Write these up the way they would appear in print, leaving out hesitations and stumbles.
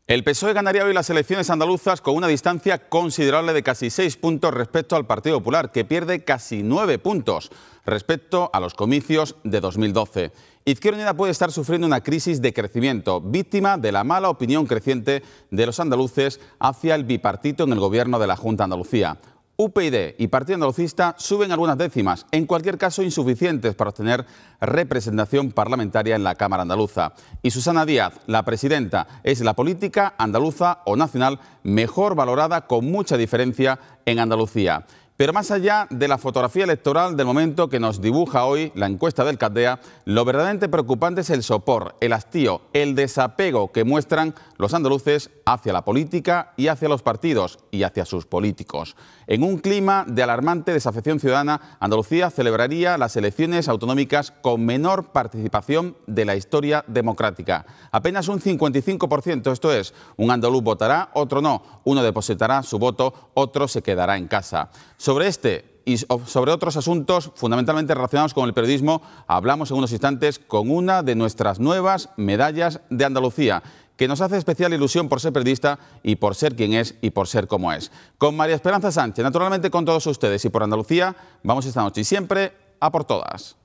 El PSOE ganaría hoy las elecciones andaluzas con una distancia considerable de casi 6 puntos respecto al Partido Popular, que pierde casi 9 puntos respecto a los comicios de 2012. Izquierda Unida puede estar sufriendo una crisis de crecimiento, víctima de la mala opinión creciente de los andaluces hacia el bipartito en el gobierno de la Junta de Andalucía. UPyD y Partido Andalucista suben algunas décimas, en cualquier caso insuficientes para obtener representación parlamentaria en la Cámara andaluza. Y Susana Díaz, la presidenta, es la política andaluza o nacional mejor valorada con mucha diferencia en Andalucía. Pero más allá de la fotografía electoral del momento que nos dibuja hoy la encuesta del CADEA, lo verdaderamente preocupante es el sopor, el hastío, el desapego que muestran los andaluces hacia la política y hacia los partidos y hacia sus políticos. En un clima de alarmante desafección ciudadana, Andalucía celebraría las elecciones autonómicas con menor participación de la historia democrática. Apenas un 55%, esto es, un andaluz votará, otro no, uno depositará su voto, otro se quedará en casa. Sobre este y sobre otros asuntos fundamentalmente relacionados con el periodismo, hablamos en unos instantes con una de nuestras nuevas medallas de Andalucía, que nos hace especial ilusión por ser periodista y por ser quien es y por ser como es. Con María Esperanza Sánchez, naturalmente con todos ustedes y por Andalucía, vamos esta noche y siempre a por todas.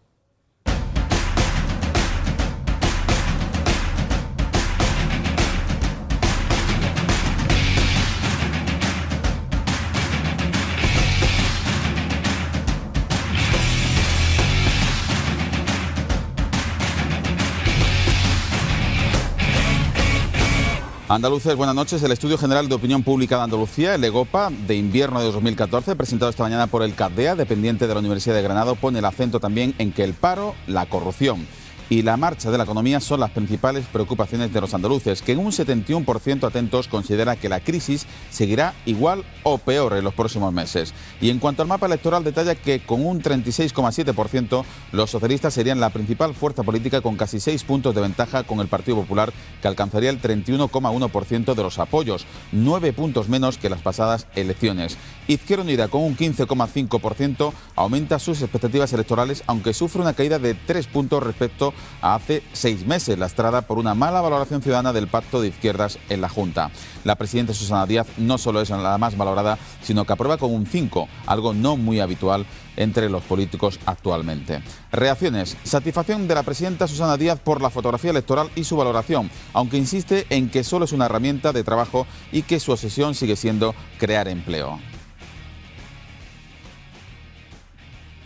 Andaluces, buenas noches. El Estudio General de Opinión Pública de Andalucía, el EGOPA, de invierno de 2014, presentado esta mañana por el CADEA, dependiente de la Universidad de Granada, pone el acento también en que el paro, la corrupción y la marcha de la economía son las principales preocupaciones de los andaluces, que en un 71% atentos considera que la crisis seguirá igual o peor en los próximos meses. Y en cuanto al mapa electoral, detalla que con un 36,7% los socialistas serían la principal fuerza política con casi 6 puntos de ventaja con el Partido Popular, que alcanzaría el 31,1% de los apoyos, 9 puntos menos que las pasadas elecciones. Izquierda Unida, con un 15,5%, aumenta sus expectativas electorales, aunque sufre una caída de 3 puntos respecto a hace 6 meses, lastrada por una mala valoración ciudadana del pacto de izquierdas en la Junta. La presidenta Susana Díaz no solo es la más valorada, sino que aprueba con un 5, algo no muy habitual entre los políticos actualmente. Reacciones. Satisfacción de la presidenta Susana Díaz por la fotografía electoral y su valoración, aunque insiste en que solo es una herramienta de trabajo y que su obsesión sigue siendo crear empleo.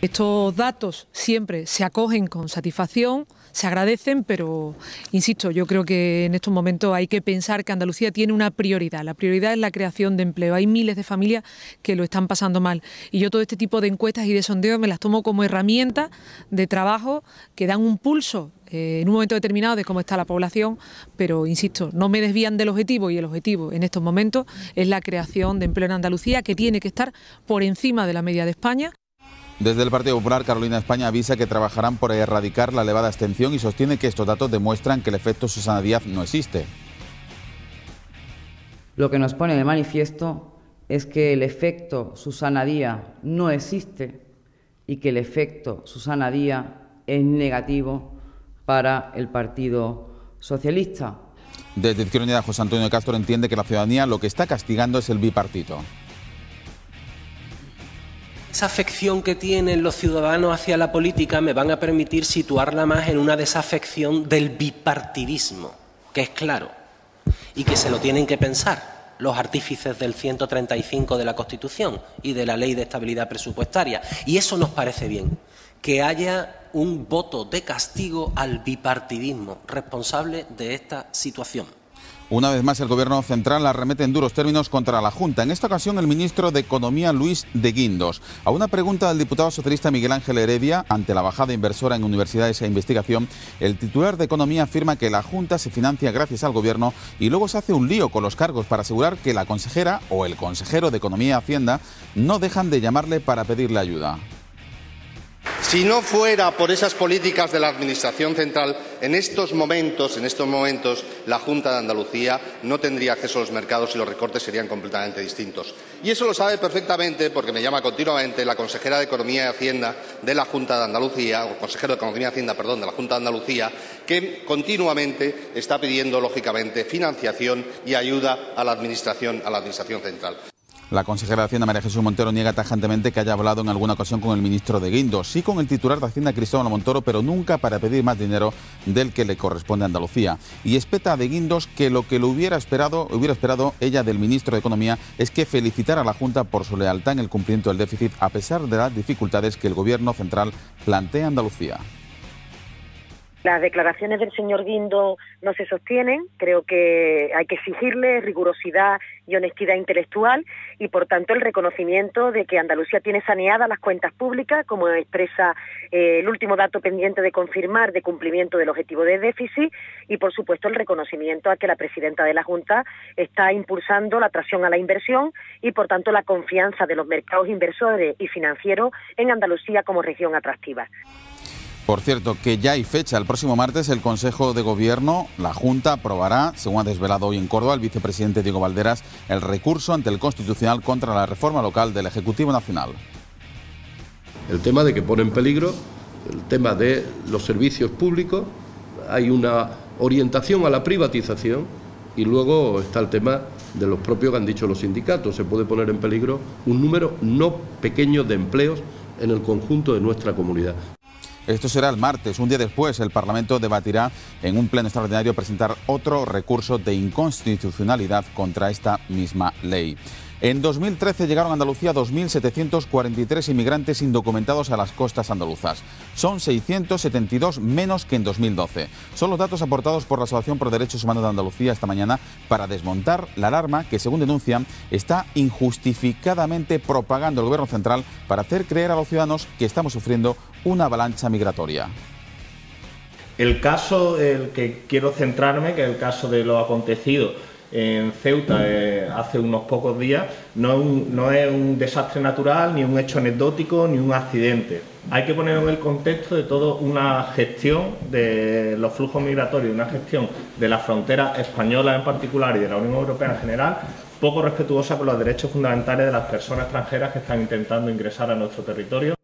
Estos datos siempre se acogen con satisfacción, se agradecen, pero insisto, yo creo que en estos momentos hay que pensar que Andalucía tiene una prioridad. La prioridad es la creación de empleo. Hay miles de familias que lo están pasando mal y yo todo este tipo de encuestas y de sondeos me las tomo como herramientas de trabajo que dan un pulso en un momento determinado de cómo está la población, pero insisto, no me desvían del objetivo, y el objetivo en estos momentos es la creación de empleo en Andalucía, que tiene que estar por encima de la media de España. Desde el Partido Popular, Carolina España avisa que trabajarán por erradicar la elevada abstención y sostiene que estos datos demuestran que el efecto Susana Díaz no existe. Lo que nos pone de manifiesto es que el efecto Susana Díaz no existe y que el efecto Susana Díaz es negativo para el Partido Socialista. Desde Izquierda Unida, José Antonio Castro entiende que la ciudadanía lo que está castigando es el bipartito. Esa afección que tienen los ciudadanos hacia la política me van a permitir situarla más en una desafección del bipartidismo, que es claro, y que se lo tienen que pensar los artífices del 135 de la Constitución y de la Ley de Estabilidad Presupuestaria. Y eso nos parece bien, que haya un voto de castigo al bipartidismo responsable de esta situación. Una vez más, el Gobierno central arremete en duros términos contra la Junta. En esta ocasión, el ministro de Economía, Luis de Guindos. A una pregunta del diputado socialista Miguel Ángel Heredia, ante la bajada inversora en universidades e investigación, el titular de Economía afirma que la Junta se financia gracias al Gobierno y luego se hace un lío con los cargos para asegurar que la consejera o el consejero de Economía y Hacienda no dejan de llamarle para pedirle ayuda. Si no fuera por esas políticas de la Administración central, en estos momentos, la Junta de Andalucía no tendría acceso a los mercados y los recortes serían completamente distintos. Y eso lo sabe perfectamente porque me llama continuamente la consejera de Economía y Hacienda de la Junta de Andalucía, o consejero de Economía y Hacienda, perdón, de la Junta de Andalucía, que continuamente está pidiendo, lógicamente, financiación y ayuda a la Administración central. La consejera de Hacienda, María Jesús Montero, niega tajantemente que haya hablado en alguna ocasión con el ministro de Guindos, sí con el titular de Hacienda, Cristóbal Montoro, pero nunca para pedir más dinero del que le corresponde a Andalucía. Y espeta de Guindos que lo que hubiera esperado ella del ministro de Economía es que felicitara a la Junta por su lealtad en el cumplimiento del déficit, a pesar de las dificultades que el Gobierno central plantea a Andalucía. Las declaraciones del señor Guindos no se sostienen, creo que hay que exigirle rigurosidad y honestidad intelectual y, por tanto, el reconocimiento de que Andalucía tiene saneadas las cuentas públicas, como expresa el último dato pendiente de confirmar de cumplimiento del objetivo de déficit y, por supuesto, el reconocimiento a que la presidenta de la Junta está impulsando la atracción a la inversión y, por tanto, la confianza de los mercados inversores y financieros en Andalucía como región atractiva. Por cierto, que ya hay fecha. El próximo martes el Consejo de Gobierno, la Junta, aprobará, según ha desvelado hoy en Córdoba el vicepresidente Diego Valderas, el recurso ante el Constitucional contra la reforma local del Ejecutivo Nacional. El tema de que pone en peligro el tema de los servicios públicos, hay una orientación a la privatización y luego está el tema de los propios que han dicho los sindicatos. Se puede poner en peligro un número no pequeño de empleos en el conjunto de nuestra comunidad. Esto será el martes. Un día después, el Parlamento debatirá en un pleno extraordinario presentar otro recurso de inconstitucionalidad contra esta misma ley. En 2013 llegaron a Andalucía 2.743 inmigrantes indocumentados a las costas andaluzas. Son 672 menos que en 2012. Son los datos aportados por la Asociación por Derechos Humanos de Andalucía esta mañana para desmontar la alarma que, según denuncian, está injustificadamente propagando el Gobierno central para hacer creer a los ciudadanos que estamos sufriendo una avalancha migratoria. El caso el que quiero centrarme, que es el caso de lo acontecido en Ceuta hace unos pocos días, no es un desastre natural, ni un hecho anecdótico, ni un accidente. Hay que poner en el contexto de todo una gestión de los flujos migratorios, una gestión de la frontera española en particular y de la Unión Europea en general, poco respetuosa con los derechos fundamentales de las personas extranjeras que están intentando ingresar a nuestro territorio.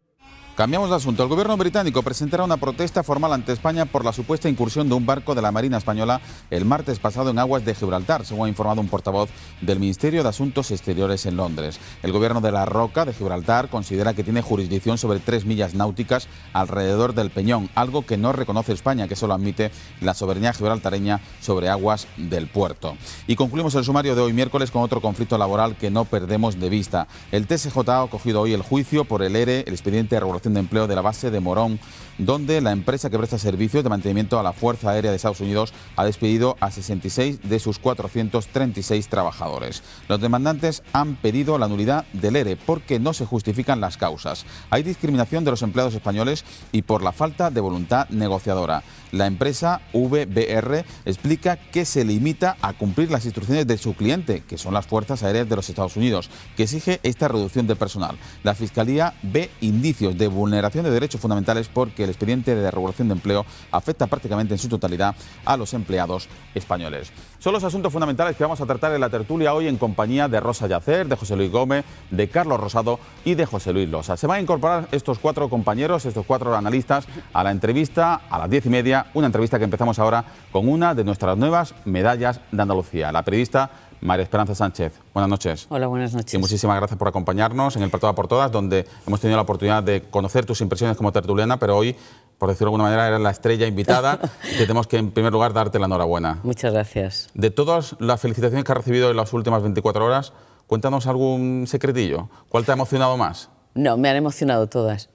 Cambiamos de asunto. El Gobierno británico presentará una protesta formal ante España por la supuesta incursión de un barco de la Marina Española el martes pasado en aguas de Gibraltar, según ha informado un portavoz del Ministerio de Asuntos Exteriores en Londres. El Gobierno de la Roca de Gibraltar considera que tiene jurisdicción sobre 3 millas náuticas alrededor del Peñón, algo que no reconoce España, que solo admite la soberanía gibraltareña sobre aguas del puerto. Y concluimos el sumario de hoy miércoles con otro conflicto laboral que no perdemos de vista. El TSJ ha acogido hoy el juicio por el ERE, el expediente de regulación de empleo de la base de Morón, donde la empresa que presta servicios de mantenimiento a la Fuerza Aérea de Estados Unidos ha despedido a 66 de sus 436 trabajadores. Los demandantes han pedido la nulidad del ERE porque no se justifican las causas. Hay discriminación de los empleados españoles y por la falta de voluntad negociadora. La empresa VBR explica que se limita a cumplir las instrucciones de su cliente, que son las Fuerzas Aéreas de los Estados Unidos, que exige esta reducción de personal. La Fiscalía ve indicios de vulneración de derechos fundamentales porque el expediente de regulación de empleo afecta prácticamente en su totalidad a los empleados españoles. Son los asuntos fundamentales que vamos a tratar en la tertulia hoy en compañía de Rosa Yacer, de José Luis Gómez, de Carlos Rosado y de José Luis Losa. Se van a incorporar estos 4 compañeros, estos 4 analistas a la entrevista a las 10:30, una entrevista que empezamos ahora con una de nuestras nuevas medallas de Andalucía, la periodista María Esperanza Sánchez. Buenas noches. Hola, buenas noches. Y muchísimas gracias por acompañarnos en el Plató por Todas, donde hemos tenido la oportunidad de conocer tus impresiones como tertuliana, pero hoy, por decirlo de alguna manera, eres la estrella invitada, que tenemos que, en primer lugar, darte la enhorabuena. Muchas gracias. De todas las felicitaciones que has recibido en las últimas 24 horas, cuéntanos algún secretillo. ¿Cuál te ha emocionado más? No, me han emocionado todas.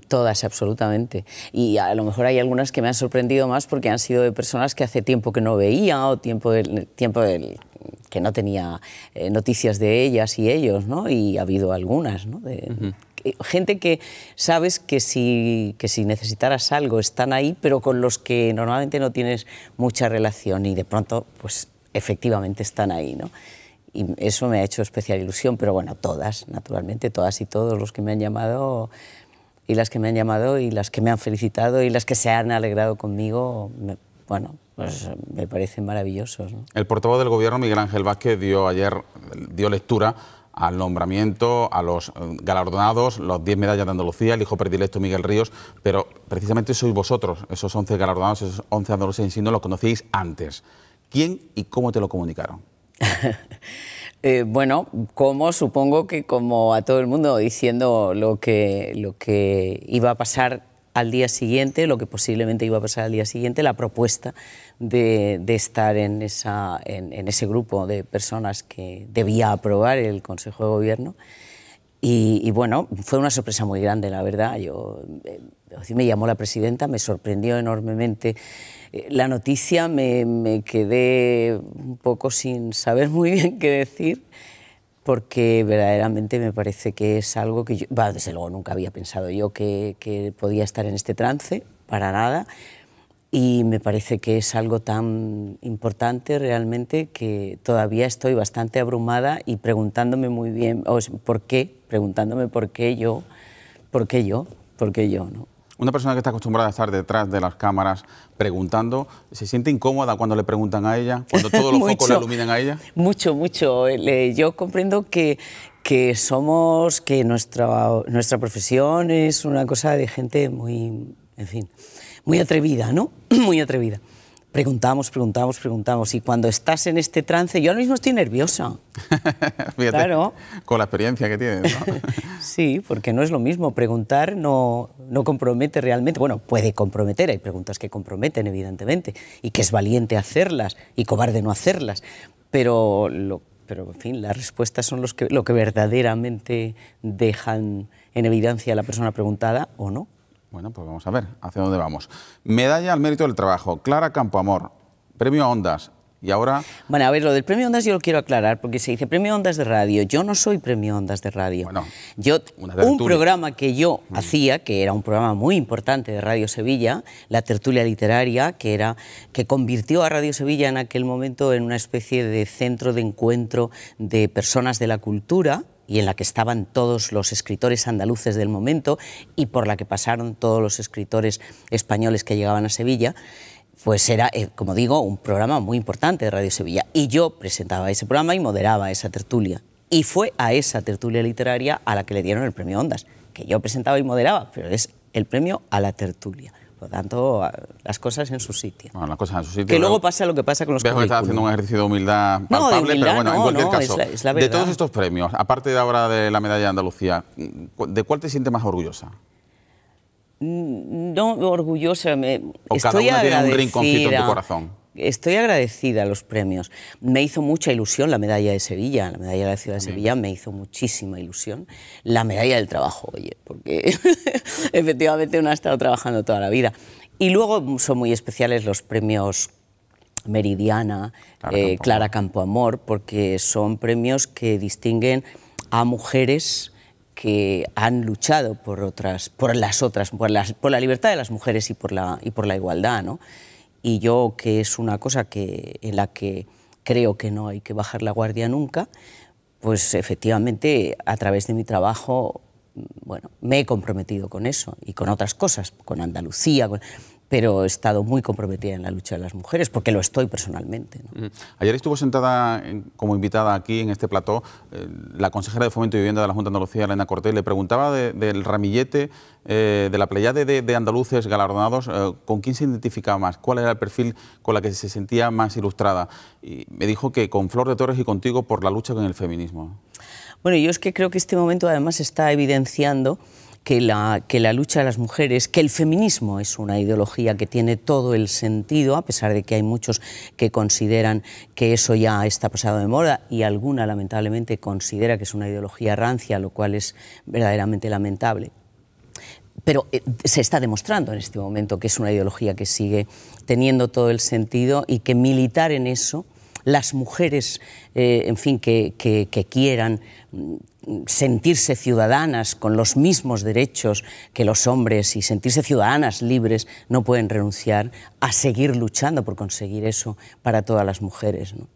Todas, absolutamente. Y a lo mejor hay algunas que me han sorprendido más porque han sido de personas que hace tiempo que no veía o tiempo que no tenía noticias de ellas y ellos, ¿no? Y ha habido algunas, ¿no? Gente que sabes que si necesitaras algo están ahí, pero con los que normalmente no tienes mucha relación y de pronto, pues efectivamente están ahí, ¿no? Y eso me ha hecho especial ilusión, pero bueno, todas, naturalmente, todas y todos los que me han llamado y las que me han llamado y las que me han felicitado y las que se han alegrado conmigo, bueno, pues me parecen maravillosos, ¿no? El portavoz del Gobierno, Miguel Ángel Vázquez, dio lectura al nombramiento, a los galardonados, los 10 medallas de Andalucía, el hijo predilecto Miguel Ríos, pero precisamente sois vosotros, esos 11 galardonados, esos 11 andaluces insignes, los conocíais antes. ¿Quién y cómo te lo comunicaron? Bueno, supongo que como a todo el mundo, diciendo lo que iba a pasar al día siguiente, lo que posiblemente iba a pasar al día siguiente, la propuesta de estar en ese grupo de personas que debía aprobar el Consejo de Gobierno. Y bueno, fue una sorpresa muy grande, la verdad. Me llamó la presidenta, me sorprendió enormemente la noticia, me quedé un poco sin saber muy bien qué decir, porque verdaderamente me parece que es algo que yo, desde luego nunca había pensado yo que podía estar en este trance, para nada, y me parece que es algo tan importante realmente que todavía estoy bastante abrumada y preguntándome muy bien, preguntándome por qué yo, ¿no? Una persona que está acostumbrada a estar detrás de las cámaras preguntando, ¿se siente incómoda cuando le preguntan a ella? ¿Cuando todos los focos le iluminan a ella? Mucho. Yo comprendo que nuestra profesión es una cosa de gente muy, en fin, muy atrevida, ¿no? Muy atrevida. Preguntamos, y cuando estás en este trance, yo ahora mismo estoy nerviosa. Fíjate, claro. Con la experiencia que tienes, ¿no? Sí, porque no es lo mismo. Preguntar no compromete realmente. Bueno, puede comprometer, hay preguntas que comprometen, evidentemente, y que es valiente hacerlas y cobarde no hacerlas, pero en fin, las respuestas son lo que verdaderamente dejan en evidencia a la persona preguntada o no. Bueno, pues vamos a ver hacia dónde vamos. Medalla al mérito del trabajo, Clara Campoamor, premio Ondas. Y ahora... Bueno, a ver, lo del premio Ondas yo lo quiero aclarar, porque se dice premio Ondas de radio. Yo no soy premio Ondas de radio. Bueno, un programa que yo hacía, que era un programa muy importante de Radio Sevilla, La Tertulia Literaria, que convirtió a Radio Sevilla en aquel momento en una especie de centro de encuentro de personas de la cultura, y en la que estaban todos los escritores andaluces del momento y por la que pasaron todos los escritores españoles que llegaban a Sevilla, pues era, como digo, un programa muy importante de Radio Sevilla. Y yo presentaba ese programa y moderaba esa tertulia. Y fue a esa tertulia literaria a la que le dieron el premio Ondas, que yo presentaba y moderaba, pero es el premio a la tertulia. Por lo tanto, las cosas en su sitio. Bueno, las cosas en su sitio. Que luego pasa lo que pasa con los currículums. Veo que estás haciendo un ejercicio de humildad palpable, pero bueno, en cualquier caso, es la verdad. De todos estos premios, aparte de ahora de la medalla de Andalucía, ¿de cuál te sientes más orgullosa? No orgullosa, ¿O cada una tiene un rinconcito en tu corazón? Estoy agradecida a los premios. Me hizo mucha ilusión la medalla de Sevilla, la medalla de la ciudad de Sevilla me hizo muchísima ilusión. La medalla del trabajo, oye, porque efectivamente uno ha estado trabajando toda la vida. Y luego son muy especiales los premios Meridiana, Clara Campoamor, porque son premios que distinguen a mujeres que han luchado por la libertad de las mujeres y por la igualdad, ¿no? Y yo, que es una cosa en la que creo que no hay que bajar la guardia nunca, pues efectivamente a través de mi trabajo, bueno, me he comprometido con eso y con otras cosas, con Andalucía, pero he estado muy comprometida en la lucha de las mujeres, porque lo estoy personalmente, ¿no? Ayer estuvo sentada como invitada aquí en este plató la consejera de Fomento y Vivienda de la Junta de Andalucía, Elena Cortés, le preguntaba del ramillete, de la pleyade de andaluces galardonados, ¿con quién se identificaba más? ¿Cuál era el perfil con la que se sentía más ilustrada? Y me dijo que con Flor de Torres y contigo por la lucha con el feminismo. Bueno, yo es que creo que este momento además está evidenciando que la lucha de las mujeres, que el feminismo es una ideología que tiene todo el sentido, a pesar de que hay muchos que consideran que eso ya está pasado de moda y alguna lamentablemente considera que es una ideología rancia, lo cual es verdaderamente lamentable. Pero se está demostrando en este momento que es una ideología que sigue teniendo todo el sentido y que militar en eso, las mujeres, en fin, que quieran sentirse ciudadanas con los mismos derechos que los hombres y sentirse ciudadanas libres, no pueden renunciar a seguir luchando por conseguir eso para todas las mujeres, ¿no?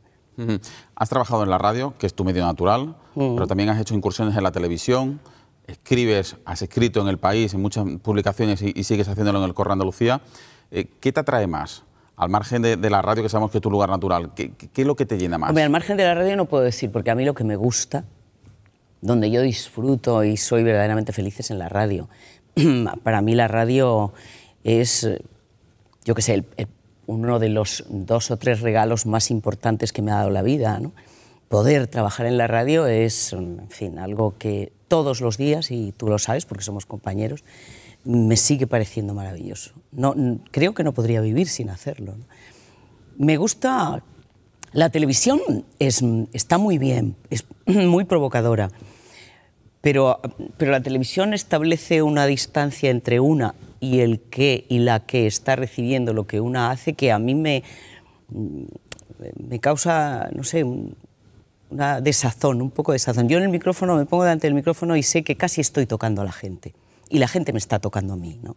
Has trabajado en la radio, que es tu medio natural, pero también has hecho incursiones en la televisión, escribes, has escrito en El País, en muchas publicaciones y sigues haciéndolo en el Correo de Andalucía. ¿Qué te atrae más? Al margen de la radio, que sabemos que es tu lugar natural, ¿qué es lo que te llena más? Hombre, al margen de la radio no puedo decir, porque a mí lo que me gusta, donde yo disfruto y soy verdaderamente feliz es en la radio. Para mí la radio es, yo qué sé, uno de los 2 o 3 regalos más importantes que me ha dado la vida, ¿no? Poder trabajar en la radio es, en fin, algo que todos los días, y tú lo sabes porque somos compañeros, me sigue pareciendo maravilloso. Creo que no podría vivir sin hacerlo, ¿no? Me gusta... La televisión está muy bien, es muy provocadora, pero la televisión establece una distancia entre una y el que y la que está recibiendo lo que una hace, que a mí me causa, no sé, una desazón, un poco de desazón. Yo en el micrófono, me pongo delante del micrófono y sé que casi estoy tocando a la gente, y la gente me está tocando a mí, ¿no?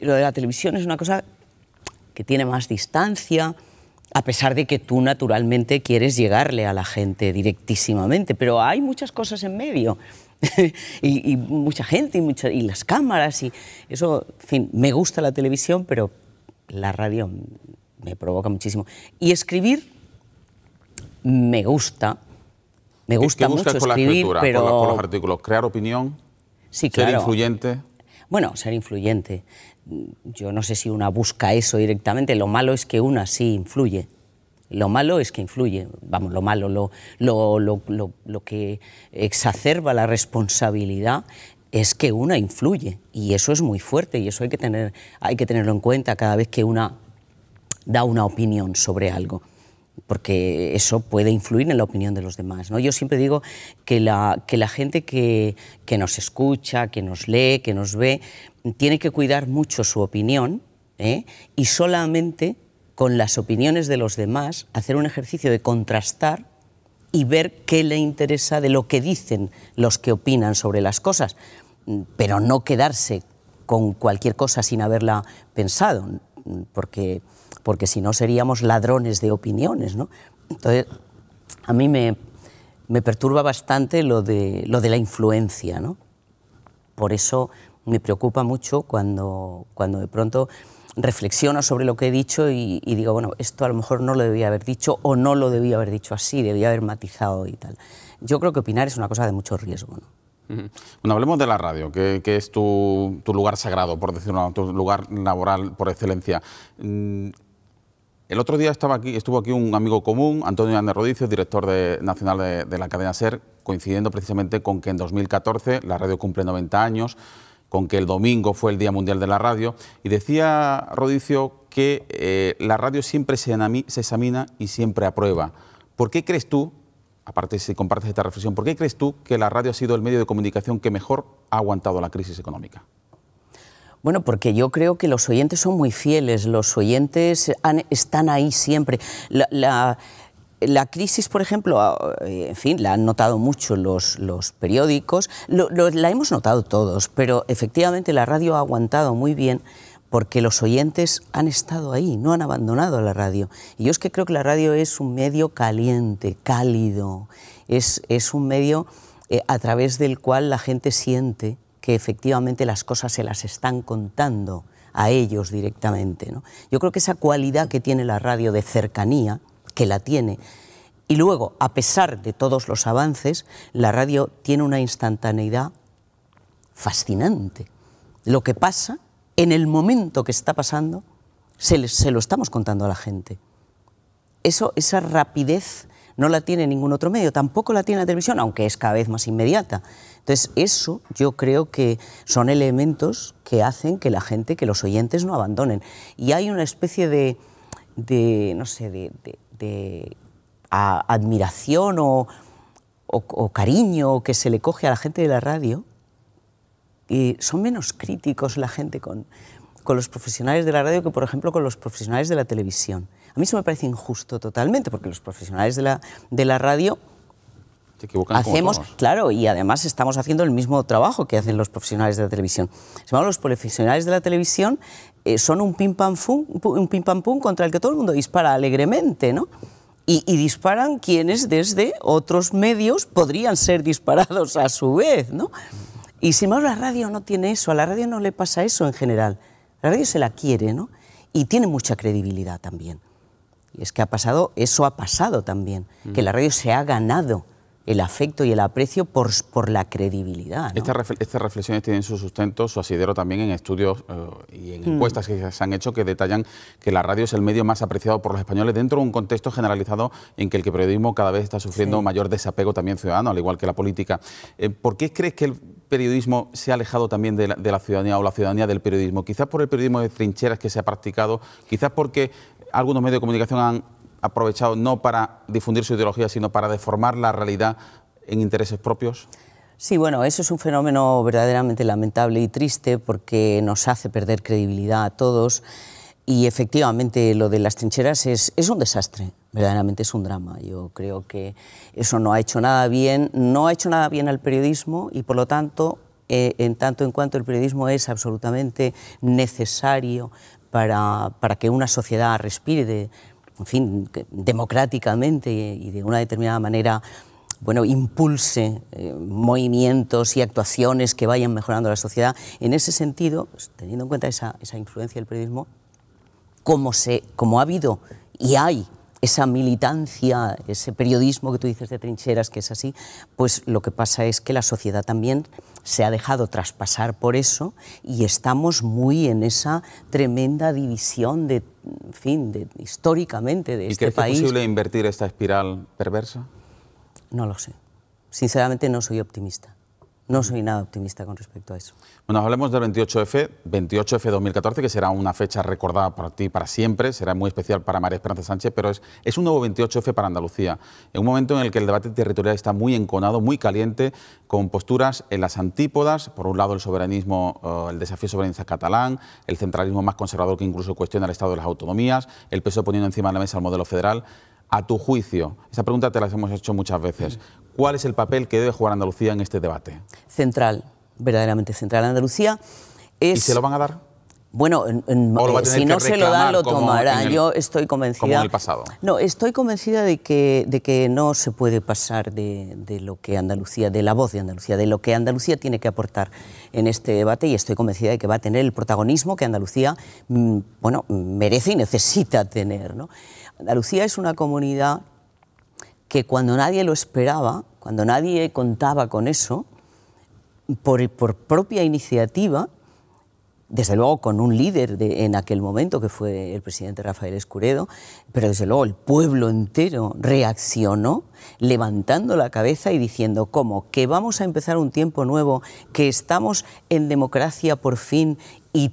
Y lo de la televisión es una cosa que tiene más distancia, a pesar de que tú naturalmente quieres llegarle a la gente directísimamente, pero hay muchas cosas en medio, y mucha gente, y las cámaras, y eso, en fin, me gusta la televisión, pero la radio me provoca muchísimo. Y escribir me gusta mucho con escribir, la escritura, pero... con los artículos? ¿Crear opinión? Sí, claro. ¿Ser influyente? Bueno, ser influyente. Yo no sé si una busca eso directamente. Lo malo es que una sí influye. Lo malo es que influye. Vamos, lo malo, lo que exacerba la responsabilidad es que una influye. Y eso es muy fuerte, y eso hay que tenerlo en cuenta cada vez que una da una opinión sobre algo, porque eso puede influir en la opinión de los demás, ¿no? Yo siempre digo que la gente que nos escucha, que nos lee, que nos ve, tiene que cuidar mucho su opinión, y solamente con las opiniones de los demás hacer un ejercicio de contrastar y ver qué le interesa de lo que dicen los que opinan sobre las cosas, pero no quedarse con cualquier cosa sin haberla pensado, porque si no seríamos ladrones de opiniones, ¿no? Entonces, a mí me perturba bastante lo de la influencia, ¿no? Por eso me preocupa mucho cuando de pronto reflexiono sobre lo que he dicho y digo, bueno, esto a lo mejor no lo debía haber dicho, o no lo debía haber dicho así, debía haber matizado y tal. Yo creo que opinar es una cosa de mucho riesgo, ¿no? Bueno, hablemos de la radio, que es tu lugar sagrado, por decirlo, tu lugar laboral por excelencia. El otro día estuvo aquí un amigo común, Antonio Hernández Rodicio, director nacional de la cadena SER, coincidiendo precisamente con que en 2014 la radio cumple 90 años, con que el domingo fue el Día Mundial de la Radio, y decía Rodicio que la radio siempre se examina y siempre aprueba. ¿Por qué crees tú, aparte si compartes esta reflexión, por qué crees tú que la radio ha sido el medio de comunicación que mejor ha aguantado la crisis económica? Bueno, porque yo creo que los oyentes son muy fieles, los oyentes están ahí siempre. La crisis, por ejemplo, en fin, la han notado mucho los periódicos, la hemos notado todos, pero efectivamente la radio ha aguantado muy bien porque los oyentes han estado ahí, no han abandonado la radio. Y yo es que creo que la radio es un medio caliente, cálido, es un medio a través del cual la gente siente que efectivamente las cosas se las están contando a ellos directamente, ¿no? Yo creo que esa cualidad que tiene la radio de cercanía, que la tiene, y luego, a pesar de todos los avances, la radio tiene una instantaneidad fascinante. Lo que pasa, en el momento que está pasando, se lo estamos contando a la gente. Esa rapidez no la tiene ningún otro medio, tampoco la tiene la televisión, aunque es cada vez más inmediata. Entonces, eso yo creo que son elementos que hacen que la gente, que los oyentes no abandonen. Y hay una especie de no sé, de admiración o cariño que se le coge a la gente de la radio, y son menos críticos la gente con los profesionales de la radio que, por ejemplo, con los profesionales de la televisión. A mí eso me parece injusto totalmente, porque los profesionales de la radio se equivocan hacemos, como todos. claro, y además estamos haciendo el mismo trabajo que hacen los profesionales de la televisión. Los profesionales de la televisión son un pim pam pum contra el que todo el mundo dispara alegremente, ¿no? Y disparan quienes desde otros medios podrían ser disparados a su vez, ¿no? Y sin embargo la radio no tiene eso, a la radio no le pasa eso en general. La radio se la quiere, ¿no? Y tiene mucha credibilidad también. Y es que eso ha pasado también, que la radio se ha ganado el afecto y el aprecio por la credibilidad, ¿no? Estas reflexiones tienen su sustento, su asidero también en estudios y en encuestas que se han hecho que detallan que la radio es el medio más apreciado por los españoles dentro de un contexto generalizado en que el periodismo cada vez está sufriendo mayor desapego también ciudadano, al igual que la política. ¿Por qué crees que el periodismo se ha alejado también de la ciudadanía o la ciudadanía del periodismo? Quizás por el periodismo de trincheras que se ha practicado, quizás porque algunos medios de comunicación han aprovechado no para difundir su ideología, sino para deformar la realidad en intereses propios. Sí, bueno, eso es un fenómeno verdaderamente lamentable y triste porque nos hace perder credibilidad a todos y efectivamente lo de las trincheras es un desastre, verdaderamente es un drama. Yo creo que eso no ha hecho nada bien, al periodismo y por lo tanto, en tanto en cuanto el periodismo es absolutamente necesario para que una sociedad respire en fin, democráticamente y de una determinada manera, bueno, impulse movimientos y actuaciones que vayan mejorando la sociedad. En ese sentido, teniendo en cuenta esa influencia del periodismo, como ha habido y hay esa militancia, ese periodismo que tú dices de trincheras, que es así, pues lo que pasa es que la sociedad también se ha dejado traspasar por eso y estamos muy en esa tremenda división históricamente de este país. ¿Y crees que es posible invertir esta espiral perversa? No lo sé. Sinceramente no soy optimista. No soy nada optimista con respecto a eso. Bueno, hablemos del 28F 2014, que será una fecha recordada por ti para siempre, será muy especial para María Esperanza Sánchez, pero es un nuevo 28F para Andalucía, en un momento en el que el debate territorial está muy enconado, muy caliente, con posturas en las antípodas, por un lado el soberanismo, el desafío soberanista catalán, el centralismo más conservador que incluso cuestiona el estado de las autonomías, el PSOE poniendo encima de la mesa el modelo federal. A tu juicio, esa pregunta te la hemos hecho muchas veces, ¿cuál es el papel que debe jugar Andalucía en este debate? Central, verdaderamente central. Andalucía es... ¿Y se lo van a dar? Bueno, si no se lo dan, lo tomarán. Yo estoy convencida... Como en el pasado. No, estoy convencida de que no se puede pasar de lo que Andalucía, de la voz de Andalucía, de lo que Andalucía tiene que aportar en este debate, y estoy convencida de que va a tener el protagonismo que Andalucía, bueno, merece y necesita tener, ¿no? Andalucía es una comunidad que cuando nadie lo esperaba, cuando nadie contaba con eso, por propia iniciativa, desde luego con un líder en aquel momento que fue el presidente Rafael Escuredo, pero desde luego el pueblo entero reaccionó levantando la cabeza y diciendo ¿cómo? Que vamos a empezar un tiempo nuevo, que estamos en democracia por fin y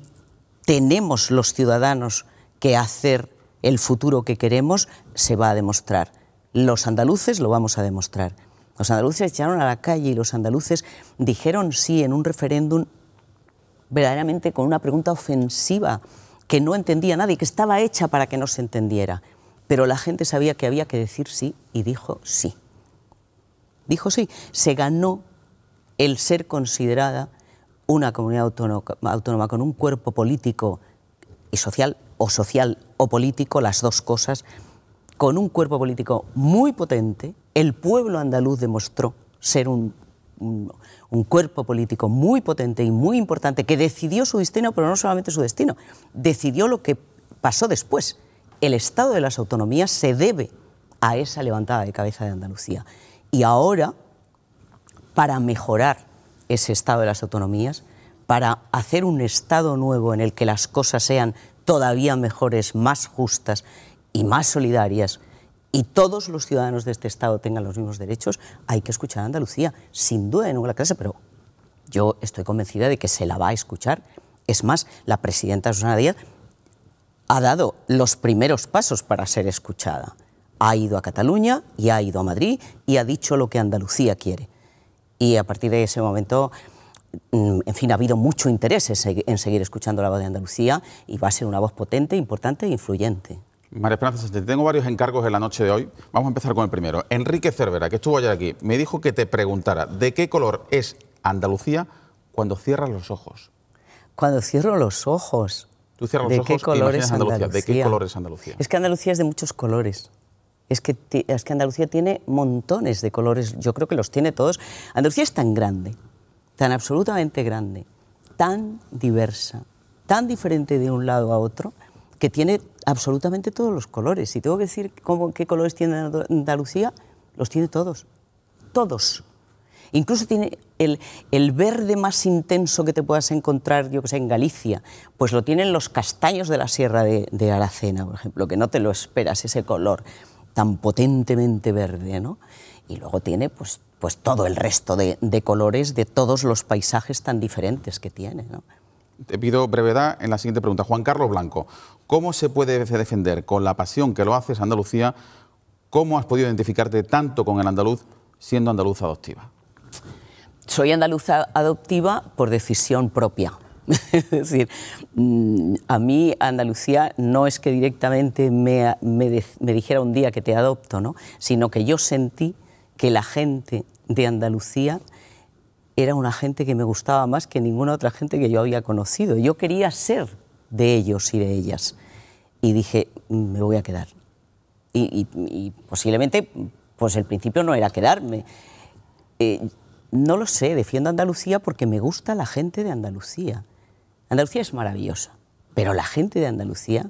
tenemos los ciudadanos que hacer el futuro que queremos, se va a demostrar. Los andaluces lo vamos a demostrar. Los andaluces echaron a la calle y los andaluces dijeron sí en un referéndum verdaderamente con una pregunta ofensiva que no entendía nadie, que estaba hecha para que no se entendiera. Pero la gente sabía que había que decir sí y dijo sí. Dijo sí. Se ganó el ser considerada una comunidad autónoma con un cuerpo político y social o político, las dos cosas, con un cuerpo político muy potente. El pueblo andaluz demostró ser un cuerpo político muy potente y muy importante, que decidió su destino, pero no solamente su destino, decidió lo que pasó después. El estado de las autonomías se debe a esa levantada de cabeza de Andalucía. Y ahora, para mejorar ese estado de las autonomías, para hacer un estado nuevo en el que las cosas sean todavía mejores, más justas y más solidarias, y todos los ciudadanos de este Estado tengan los mismos derechos, hay que escuchar a Andalucía, sin duda de ninguna clase, pero yo estoy convencida de que se la va a escuchar. Es más, la presidenta Susana Díaz ha dado los primeros pasos para ser escuchada. Ha ido a Cataluña y ha ido a Madrid y ha dicho lo que Andalucía quiere. Y a partir de ese momento, en fin, ha habido mucho interés en seguir escuchando la voz de Andalucía y va a ser una voz potente, importante e influyente. María Esperanza Sánchez, tengo varios encargos en la noche de hoy. Vamos a empezar con el primero. Enrique Cervera, que estuvo ayer aquí, me dijo que te preguntara ¿de qué color es Andalucía cuando cierras los ojos? Cuando cierro los ojos. Tú cierras los ojos ¿De qué color es Andalucía? ¿De qué color es Andalucía? Es que Andalucía es de muchos colores. Es que Andalucía tiene montones de colores. Yo creo que los tiene todos. Andalucía es tan grande tan absolutamente grande, tan diversa, tan diferente de un lado a otro, que tiene absolutamente todos los colores. Y tengo que decir qué colores tiene Andalucía, los tiene todos, todos. Incluso tiene el verde más intenso que te puedas encontrar, yo que sé, en Galicia, pues lo tienen los castaños de la Sierra de Aracena, por ejemplo, que no te lo esperas, ese color tan potentemente verde, ¿no? Y luego tiene pues todo el resto de colores de todos los paisajes tan diferentes que tiene, ¿no? Te pido brevedad en la siguiente pregunta. Juan Carlos Blanco, ¿cómo se puede defender con la pasión que lo haces Andalucía? ¿Cómo has podido identificarte tanto con el andaluz siendo andaluza adoptiva? Soy andaluza adoptiva por decisión propia. Es decir, a mí Andalucía no es que directamente me dijera un día que te adopto, ¿no? Sino que yo sentí que la gente de Andalucía era una gente que me gustaba más que ninguna otra gente que yo había conocido. Yo quería ser de ellos y de ellas. Y dije, me voy a quedar. Y posiblemente, pues el principio no era quedarme. No lo sé, defiendo a Andalucía porque me gusta la gente de Andalucía. Andalucía es maravillosa, pero la gente de Andalucía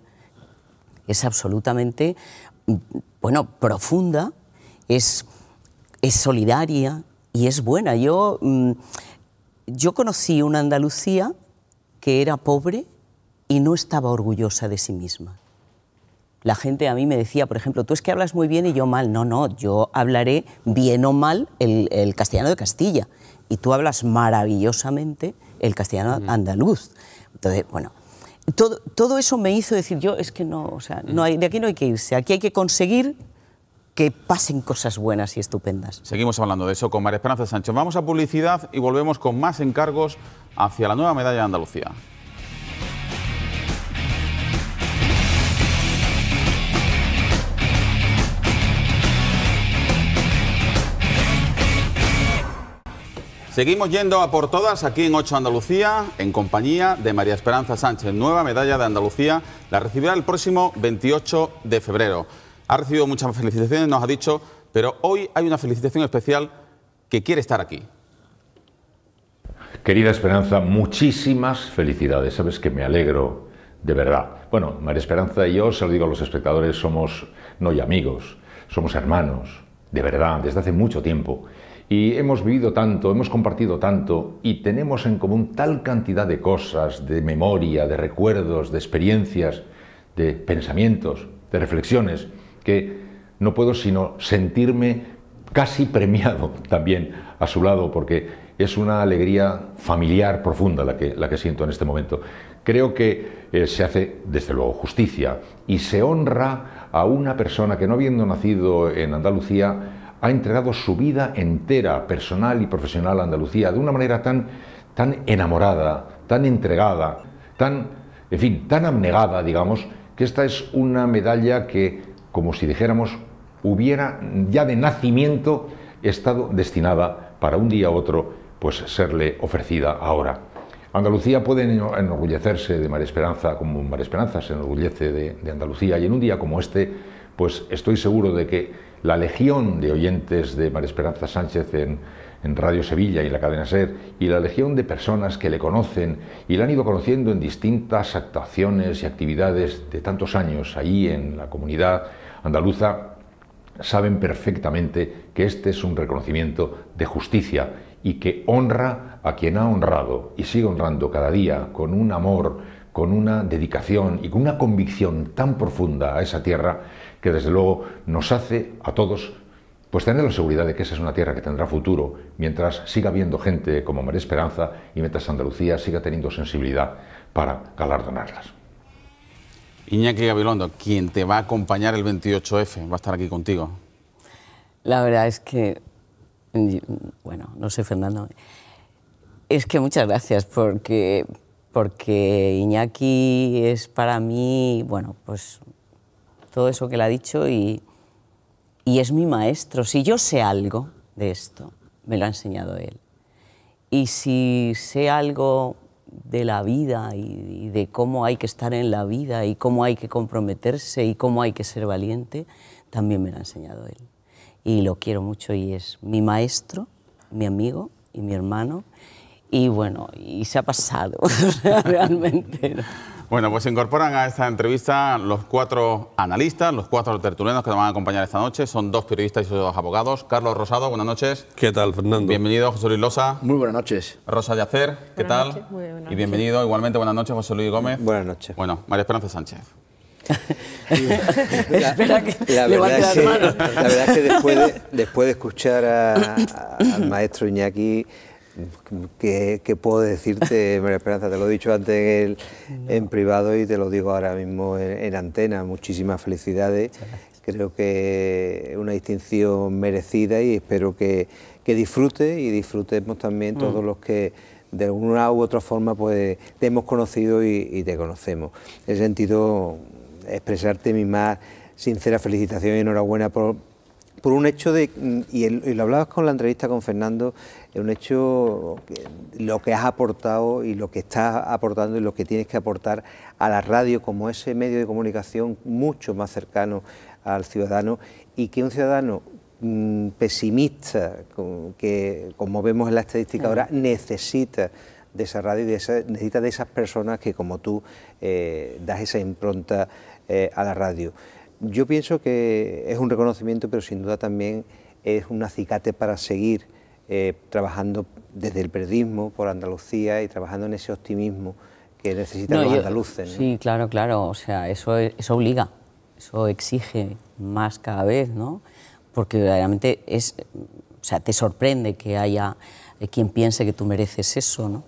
es absolutamente, bueno, profunda, es solidaria y es buena. Yo conocí una Andalucía que era pobre y no estaba orgullosa de sí misma. La gente a mí me decía, por ejemplo, tú es que hablas muy bien y yo mal. No, no, yo hablaré bien o mal el castellano de Castilla y tú hablas maravillosamente el castellano andaluz. Entonces, bueno, todo eso me hizo decir, yo es que no, o sea, de aquí no hay que irse, aquí hay que conseguir que pasen cosas buenas y estupendas. Seguimos hablando de eso con María Esperanza Sánchez. Vamos a publicidad y volvemos con más encargos hacia la nueva medalla de Andalucía. Seguimos yendo a por todas aquí en 8 Andalucía, en compañía de María Esperanza Sánchez. Nueva medalla de Andalucía, la recibirá el próximo 28 de febrero. Ha recibido muchas felicitaciones, nos ha dicho, pero hoy hay una felicitación especial que quiere estar aquí. Querida Esperanza, muchísimas felicidades. Sabes que me alegro de verdad. Bueno, María Esperanza y yo, se lo digo a los espectadores, somos no ya amigos, somos hermanos, de verdad, desde hace mucho tiempo. Y hemos vivido tanto, hemos compartido tanto y tenemos en común tal cantidad de cosas, de memoria, de recuerdos, de experiencias, de pensamientos, de reflexiones, que no puedo sino sentirme casi premiado también a su lado, porque es una alegría familiar profunda la que siento en este momento. Creo que se hace, desde luego, justicia y se honra a una persona que, no habiendo nacido en Andalucía, ha entregado su vida entera, personal y profesional, a Andalucía, de una manera tan enamorada, tan entregada, tan abnegada, digamos, que esta es una medalla que, como si dijéramos, hubiera ya de nacimiento estado destinada para un día u otro, pues serle ofrecida ahora. Andalucía puede enorgullecerse de María Esperanza, como María Esperanza se enorgullece de Andalucía, y en un día como este, pues estoy seguro de que la legión de oyentes de María Esperanza Sánchez en Radio Sevilla y en la cadena SER, y la legión de personas que le conocen y la han ido conociendo en distintas actuaciones y actividades de tantos años allí en la comunidad andaluza, saben perfectamente que este es un reconocimiento de justicia y que honra a quien ha honrado y sigue honrando cada día con un amor, con una dedicación y con una convicción tan profunda a esa tierra, que desde luego nos hace a todos pues tener la seguridad de que esa es una tierra que tendrá futuro mientras siga habiendo gente como María Esperanza y mientras Andalucía siga teniendo sensibilidad para galardonarlas. Iñaki Gabilondo, quien te va a acompañar el 28F, va a estar aquí contigo. La verdad es que, bueno, no sé, Fernando, es que muchas gracias porque Iñaki es para mí, bueno, pues todo eso que le ha dicho y es mi maestro. Si yo sé algo de esto, me lo ha enseñado él. Y si sé algo de la vida y de cómo hay que estar en la vida y cómo hay que comprometerse y cómo hay que ser valiente, también me lo ha enseñado él. Y lo quiero mucho y es mi maestro, mi amigo y mi hermano. y bueno, y se ha pasado, realmente. ¿no? Bueno, pues se incorporan a esta entrevista los 4 analistas, los 4 tertulianos que nos van a acompañar esta noche. Son 2 periodistas y 2 abogados. Carlos Rosado, buenas noches. ¿Qué tal, Fernando? Bienvenido, José Luis Losa. Muy buenas noches. Rosa Yacer, ¿qué tal? Noches, muy buenas y bienvenido, igualmente, buenas noches, José Luis Gómez. Buenas noches. Bueno, María Esperanza Sánchez. Espera que la verdad es que después de escuchar al maestro Iñaki, ¿qué puedo decirte, María Esperanza? Te lo he dicho antes en privado y te lo digo ahora mismo en antena. Muchísimas felicidades. Creo que es una distinción merecida y espero que disfrute y disfrutemos también todos los que de alguna u otra forma pues te hemos conocido y te conocemos. En ese sentido, expresarte mi más sincera felicitación y enhorabuena por un hecho y lo hablabas con la entrevista con Fernando, es un hecho lo que has aportado y lo que estás aportando y lo que tienes que aportar a la radio como ese medio de comunicación mucho más cercano al ciudadano, y que un ciudadano pesimista, que como vemos en la estadística ahora, necesita de esa radio y necesita de esas personas que como tú das esa impronta a la radio. Yo pienso que es un reconocimiento, pero sin duda también es un acicate para seguir trabajando desde el periodismo por Andalucía y trabajando en ese optimismo que necesitan los andaluces, ¿no? Sí, claro, claro, o sea, eso obliga, eso exige más cada vez, ¿no? Porque realmente o sea, te sorprende que haya quien piense que tú mereces eso, ¿no?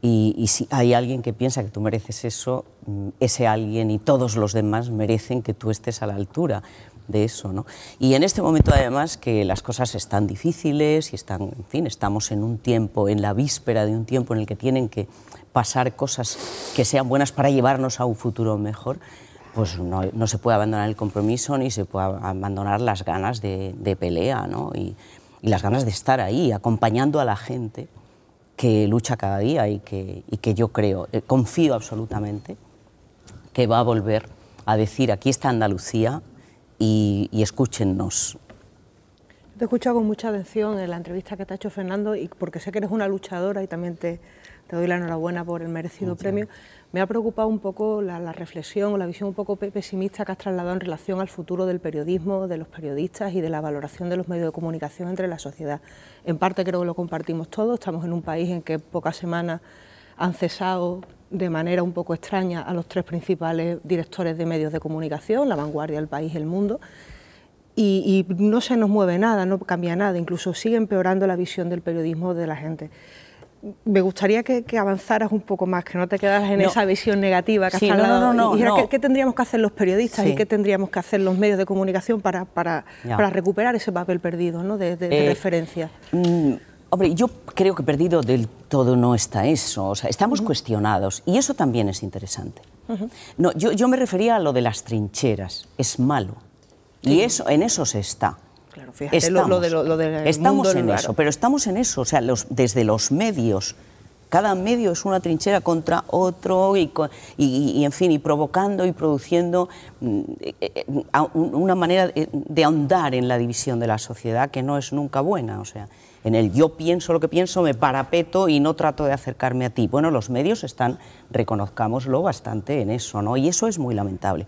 Y si hay alguien que piensa que tú mereces eso, ese alguien y todos los demás merecen que tú estés a la altura de eso, ¿no? Y en este momento, además, que las cosas están difíciles y en fin, estamos en un tiempo, en la víspera de un tiempo en el que tienen que pasar cosas que sean buenas para llevarnos a un futuro mejor, pues no se puede abandonar el compromiso ni se puede abandonar las ganas de pelea, ¿no? Y las ganas de estar ahí, acompañando a la gente que lucha cada día y que yo creo, confío absolutamente, que va a volver a decir: aquí está Andalucía y escúchennos. Te he escuchado con mucha atención en la entrevista que te ha hecho Fernando, y porque sé que eres una luchadora y también te doy la enhorabuena por el merecido premio. Me ha preocupado un poco la reflexión o la visión un poco pesimista que has trasladado en relación al futuro del periodismo, de los periodistas y de la valoración de los medios de comunicación entre la sociedad. En parte creo que lo compartimos todos. Estamos en un país en que pocas semanas han cesado de manera un poco extraña a los 3 principales directores de medios de comunicación, La Vanguardia, El País, El Mundo, y no se nos mueve nada, no cambia nada, incluso sigue empeorando la visión del periodismo de la gente. Me gustaría que avanzaras un poco más, que no te quedaras en esa visión negativa que has trasladado. ¿Qué tendríamos que hacer los periodistas y qué tendríamos que hacer los medios de comunicación para recuperar ese papel perdido, ¿no? de referencia? Hombre, yo creo que perdido del todo no está eso. O sea, estamos cuestionados y eso también es interesante. No, yo me refería a lo de las trincheras. Es malo. Y en eso se está. Claro, fíjate, estamos en eso, pero estamos en eso, o sea, desde los medios, cada medio es una trinchera contra otro y en fin, y provocando y produciendo una manera de ahondar en la división de la sociedad que no es nunca buena, o sea, en el yo pienso lo que pienso, me parapeto y no trato de acercarme a ti. Bueno, los medios están, reconozcámoslo, bastante en eso, ¿no? Y eso es muy lamentable.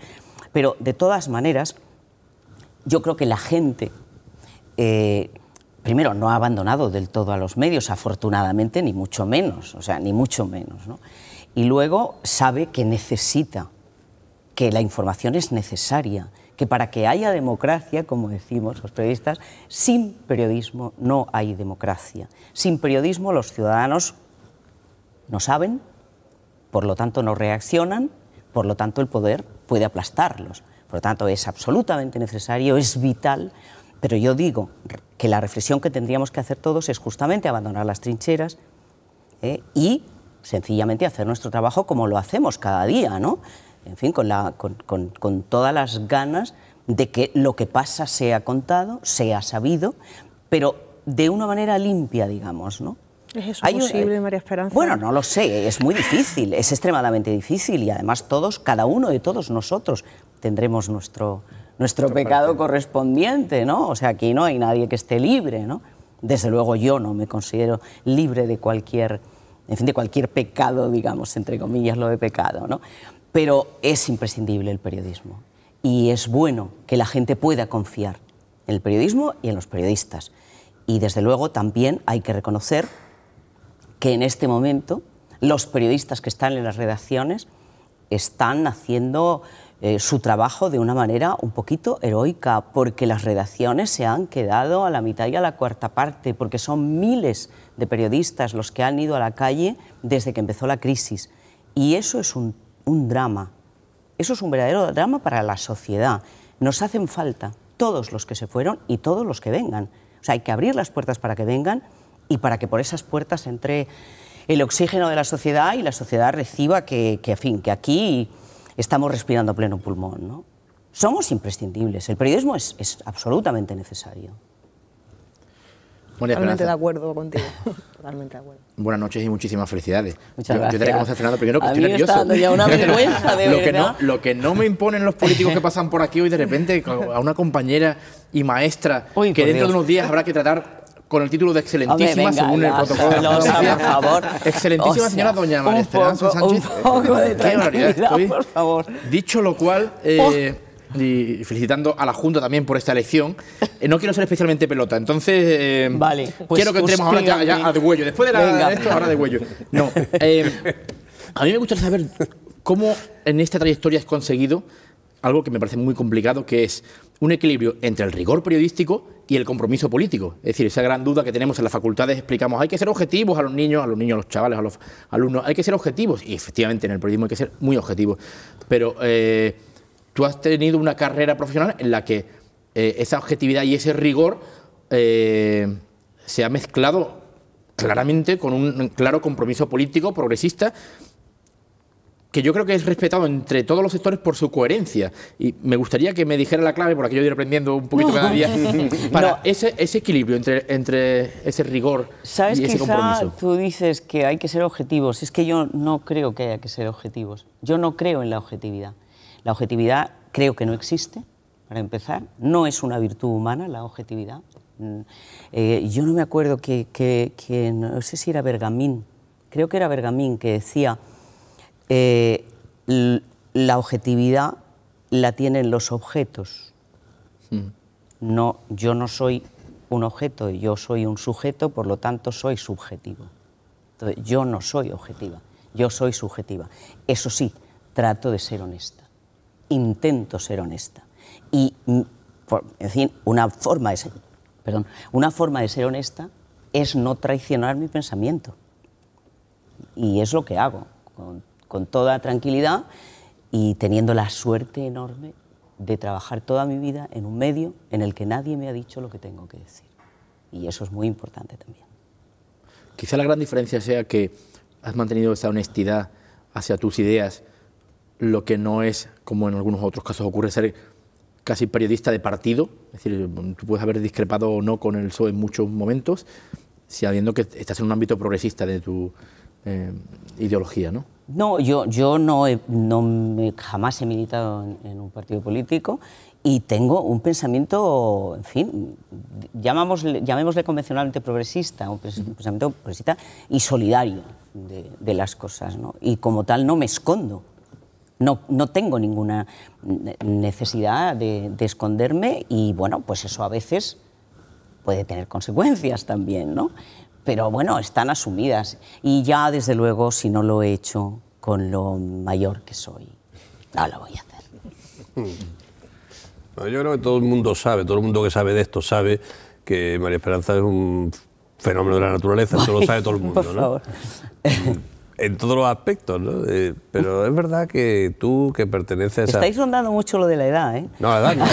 Pero, de todas maneras, yo creo que la gente primero, no ha abandonado del todo a los medios, afortunadamente, ni mucho menos, o sea, ni mucho menos, ¿no? Y luego sabe que necesita, que la información es necesaria, que para que haya democracia, como decimos los periodistas, sin periodismo no hay democracia. Sin periodismo los ciudadanos no saben, por lo tanto no reaccionan, por lo tanto el poder puede aplastarlos. Por lo tanto es absolutamente necesario, es vital. Pero yo digo que la reflexión que tendríamos que hacer todos es justamente abandonar las trincheras y sencillamente hacer nuestro trabajo como lo hacemos cada día, ¿no? En fin, con todas las ganas de que lo que pasa sea contado, sea sabido, pero de una manera limpia, digamos, ¿no? ¿Es eso posible, María Esperanza? Bueno, no lo sé, es muy difícil, es extremadamente difícil y además cada uno de todos nosotros tendremos nuestro pecado correspondiente, ¿no? O sea, aquí no hay nadie que esté libre, ¿no? Desde luego yo no me considero libre de cualquier en fin, de cualquier pecado, digamos, entre comillas, lo de pecado, ¿no? Pero es imprescindible el periodismo y es bueno que la gente pueda confiar en el periodismo y en los periodistas. Y desde luego también hay que reconocer que en este momento los periodistas que están en las redacciones están haciendo su trabajo de una manera un poquito heroica, porque las redacciones se han quedado a la mitad y a la cuarta parte, porque son miles de periodistas los que han ido a la calle desde que empezó la crisis. Y eso es un drama, eso es un verdadero drama para la sociedad. Nos hacen falta todos los que se fueron y todos los que vengan. O sea, hay que abrir las puertas para que vengan y para que por esas puertas entre el oxígeno de la sociedad y la sociedad reciba en fin, que aquí estamos respirando a pleno pulmón, ¿no? Somos imprescindibles, el periodismo es absolutamente necesario. Totalmente de acuerdo contigo. Totalmente de acuerdo. Buenas noches y muchísimas felicidades. Muchas gracias. Yo te reconocer, Fernando, primero que a estoy mí nervioso. Me está dando ya una vergüenza, de verdad. Lo que no me imponen los políticos que pasan por aquí hoy de repente a una compañera y maestra que dentro de unos días habrá que tratar con el título de excelentísima, según el protocolo de la por favor. Excelentísima señora doña María Esperanza Sánchez. Un poco de tranquilidad, por favor. Dicho lo cual, y felicitando a la Junta también por esta elección, no quiero ser especialmente pelota, entonces vale, pues quiero que entremos ahora ya a degüello. Después de esto, ahora degüello. No, a mí me gustaría saber cómo en esta trayectoria has conseguido algo que me parece muy complicado, que es un equilibrio entre el rigor periodístico y el compromiso político. Es decir, esa gran duda que tenemos en las facultades, explicamos, hay que ser objetivos a los niños, a los chavales, a los alumnos, hay que ser objetivos, y efectivamente en el periodismo hay que ser muy objetivos, pero tú has tenido una carrera profesional en la que esa objetividad y ese rigor se ha mezclado claramente con un claro compromiso político progresista, que yo creo que es respetado entre todos los sectores por su coherencia. Y me gustaría que me dijera la clave, por aquí yo iré aprendiendo un poquito cada día, para ese equilibrio entre ese rigor y ese compromiso. Tú dices que hay que ser objetivos. Es que yo no creo que haya que ser objetivos. Yo no creo en la objetividad. La objetividad creo que no existe, para empezar. No es una virtud humana la objetividad. Yo no me acuerdo que no sé si era Bergamín, creo que era Bergamín, que decía... la objetividad la tienen los objetos. No, yo no soy un objeto, yo soy un sujeto, por lo tanto soy subjetivo. Entonces, yo no soy objetiva, yo soy subjetiva. Eso sí, trato de ser honesta, intento ser honesta. Y, en fin, una forma de ser honesta es no traicionar mi pensamiento. Y es lo que hago, con toda tranquilidad y teniendo la suerte enorme de trabajar toda mi vida en un medio en el que nadie me ha dicho lo que tengo que decir. Y eso es muy importante también. Quizá la gran diferencia sea que has mantenido esa honestidad hacia tus ideas, lo que no es, como en algunos otros casos ocurre, ser casi periodista de partido. Es decir, tú puedes haber discrepado o no con el PSOE en muchos momentos, sabiendo que estás en un ámbito progresista de tu ideología, ¿no? No, yo jamás he militado en un partido político y tengo un pensamiento, en fin, llamémosle convencionalmente progresista, un pensamiento progresista y solidario de las cosas, ¿no? Y como tal no me escondo, no tengo ninguna necesidad de esconderme y bueno, pues eso a veces puede tener consecuencias también, ¿no? Pero bueno, están asumidas y ya desde luego si no lo he hecho con lo mayor que soy, no lo voy a hacer. Bueno, yo creo que todo el mundo sabe, todo el mundo que sabe de esto sabe que María Esperanza es un fenómeno de la naturaleza, eso lo sabe todo el mundo, por ¿no? favor. En todos los aspectos, ¿no? Pero es verdad que tú, que perteneces a... Estáis rondando mucho lo de la edad, ¿eh? No, la edad no.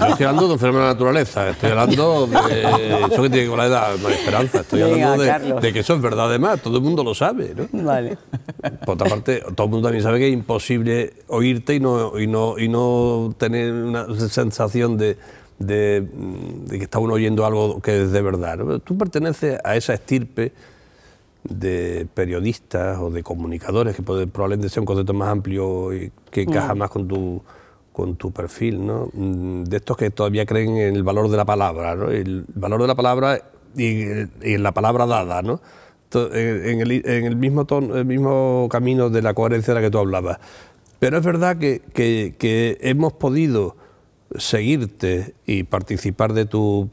Yo estoy hablando de un fenómeno de la naturaleza, estoy hablando de... Eso que tiene que ver con la edad, María Esperanza, estoy hablando de que eso es verdad además, todo el mundo lo sabe, ¿no? Vale. Por otra parte, todo el mundo también sabe que es imposible oírte y no tener una sensación de que está uno oyendo algo que es de verdad, ¿no? Tú perteneces a esa estirpe de periodistas o de comunicadores que probablemente sea un concepto más amplio y que encaja más con tu perfil, ¿no? De estos que todavía creen en el valor de la palabra, ¿no? El valor de la palabra y en la palabra dada, ¿no? en el mismo camino de la coherencia de la que tú hablabas. Pero es verdad que hemos podido seguirte y participar de tu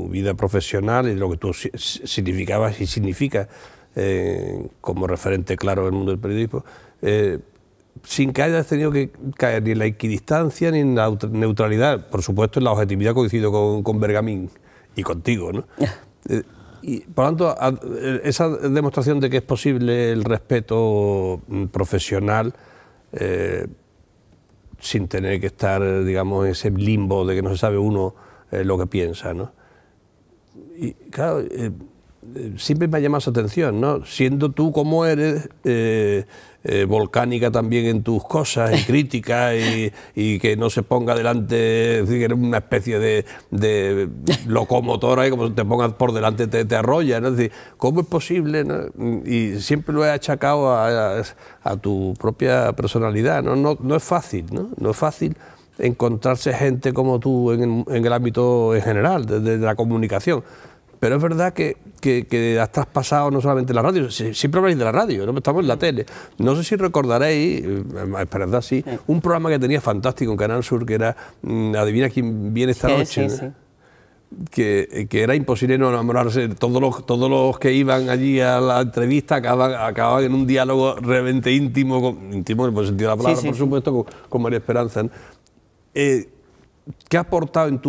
vida profesional y de lo que tú significabas y significas como referente claro en el mundo del periodismo, sin que hayas tenido que caer ni en la equidistancia ni en la neutralidad. Por supuesto, en la objetividad coincido con Bergamín y contigo, ¿no? Y por lo tanto, esa demostración de que es posible el respeto profesional sin tener que estar, digamos, en ese limbo de que no se sabe uno lo que piensa, ¿no? Y claro, siempre me ha llamado esa atención, ¿no? Siendo tú como eres, volcánica también en tus cosas, y crítica, y que no se ponga delante, es decir, que eres una especie de locomotora y como te pongas por delante te arrolla, ¿no? Es decir, ¿cómo es posible, ¿no? Y siempre lo he achacado a tu propia personalidad, ¿no? No es fácil, ¿no? No es fácil encontrarse gente como tú en el ámbito en general, de la comunicación. Pero es verdad que has traspasado no solamente la radio, siempre habláis de la radio, ¿no? Estamos en la tele. No sé si recordaréis, Esperanza sí, un programa que tenía fantástico en Canal Sur, que era Adivina quién viene esta noche. Sí, sí. Que era imposible no enamorarse. Todos los que iban allí a la entrevista acababan en un diálogo realmente íntimo en el sentido de la palabra, por supuesto, con María Esperanza, ¿no? ¿Qué ha aportado en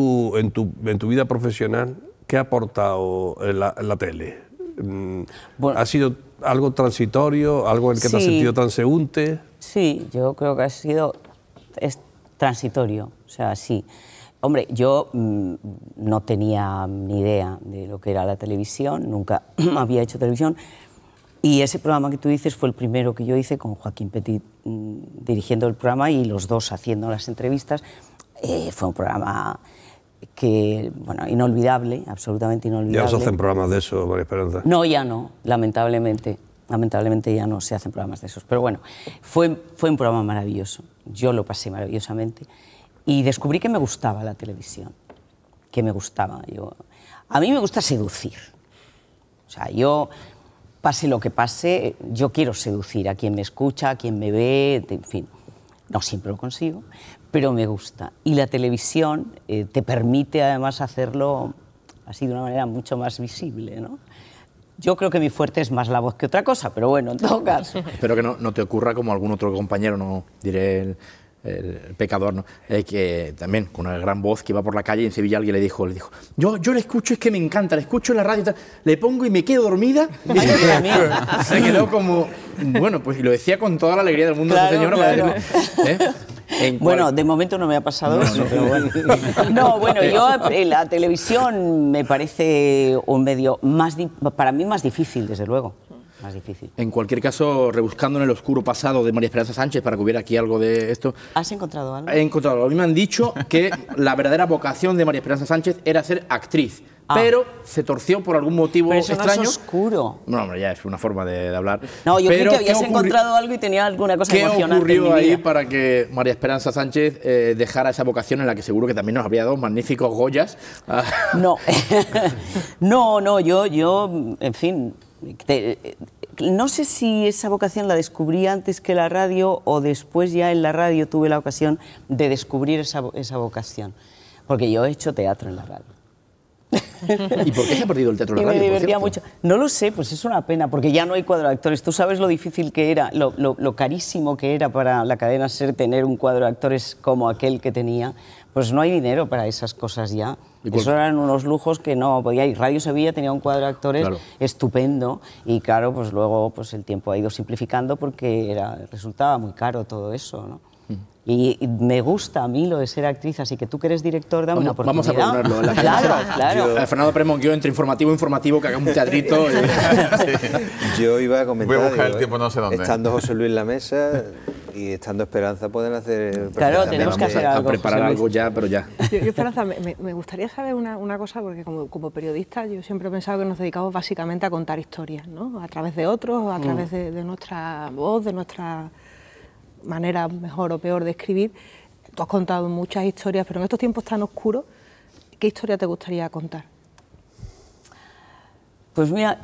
tu vida profesional? ¿Qué ha aportado en la tele? Bueno, ¿ha sido algo transitorio, algo en el que te has sentido transeúnte? Sí, yo creo que es transitorio, o sea, sí. Hombre, yo no tenía ni idea de lo que era la televisión, nunca había hecho televisión, y ese programa que tú dices fue el primero que yo hice con Joaquín Petit dirigiendo el programa y los dos haciendo las entrevistas. Fue un programa que, bueno, inolvidable, absolutamente inolvidable. ¿Ya no se hacen programas de eso, María Esperanza? No, ya no, lamentablemente ya no se hacen programas de esos. Pero bueno, fue un programa maravilloso, yo lo pasé maravillosamente y descubrí que me gustaba la televisión, que me gustaba. A mí me gusta seducir, o sea, yo, pase lo que pase, yo quiero seducir a quien me escucha, a quien me ve, en fin, no siempre lo consigo, pero me gusta. Y la televisión te permite además hacerlo así de una manera mucho más visible, ¿no? Yo creo que mi fuerte es más la voz que otra cosa, pero bueno, en todo caso. Espero que no te ocurra como algún otro compañero, no diré el pecador, ¿no? Que también con una gran voz que iba por la calle y en Sevilla alguien le dijo yo le escucho, es que me encanta, le escucho en la radio y tal, le pongo y me quedo dormida. Se quedó como, bueno, pues y lo decía con toda la alegría del mundo, claro, esa señora. Claro. Bueno, de momento no me ha pasado eso, pero bueno. No, bueno, yo la televisión me parece un medio para mí más difícil, desde luego. Más difícil. En cualquier caso, rebuscando en el oscuro pasado de María Esperanza Sánchez para que hubiera aquí algo de esto. ¿Has encontrado algo? He encontrado algo. A mí me han dicho que la verdadera vocación de María Esperanza Sánchez era ser actriz. Pero se torció por algún motivo extraño. No es oscuro. No, hombre, ya es una forma de hablar. No, yo creo que habías encontrado algo y tenía alguna cosa emocionante. ¿Qué ocurrió ahí para que María Esperanza Sánchez dejara esa vocación en la que seguro que también nos habría dado magníficos Goyas? No, no, yo, en fin, no sé si esa vocación la descubrí antes que la radio o después ya en la radio tuve la ocasión de descubrir esa vocación, porque yo he hecho teatro en la radio. ¿Y por qué se ha perdido el teatro en la radio? Me divertía mucho. No lo sé, pues es una pena, porque ya no hay cuadro de actores. Tú sabes lo difícil que era, lo carísimo que era para la cadena SER tener un cuadro de actores como aquel que tenía. Pues no hay dinero para esas cosas ya. Eso eran unos lujos que no podía ir. Radio Sevilla tenía un cuadro de actores estupendo y claro, pues luego pues el tiempo ha ido simplificando porque resultaba muy caro todo eso, ¿no? Y me gusta a mí lo de ser actriz, así que tú que eres director, dame una oportunidad. Vamos a ponerlo. Claro. Fernando Premon, yo entre informativo, que haga un teatrito. Yo iba a comentar. Voy a buscar el tiempo no sé dónde. Estando José Luis en la mesa y estando Esperanza pueden hacer... Claro, tenemos que hacer algo. A preparar algo ya, pero ya. Yo Esperanza, me gustaría saber una cosa, porque como periodista yo siempre he pensado que nos dedicamos básicamente a contar historias, ¿no? A través de otros, a través de nuestra voz, de nuestra manera mejor o peor de escribir. Tú has contado muchas historias, pero en estos tiempos tan oscuros, ¿qué historia te gustaría contar? Pues mira,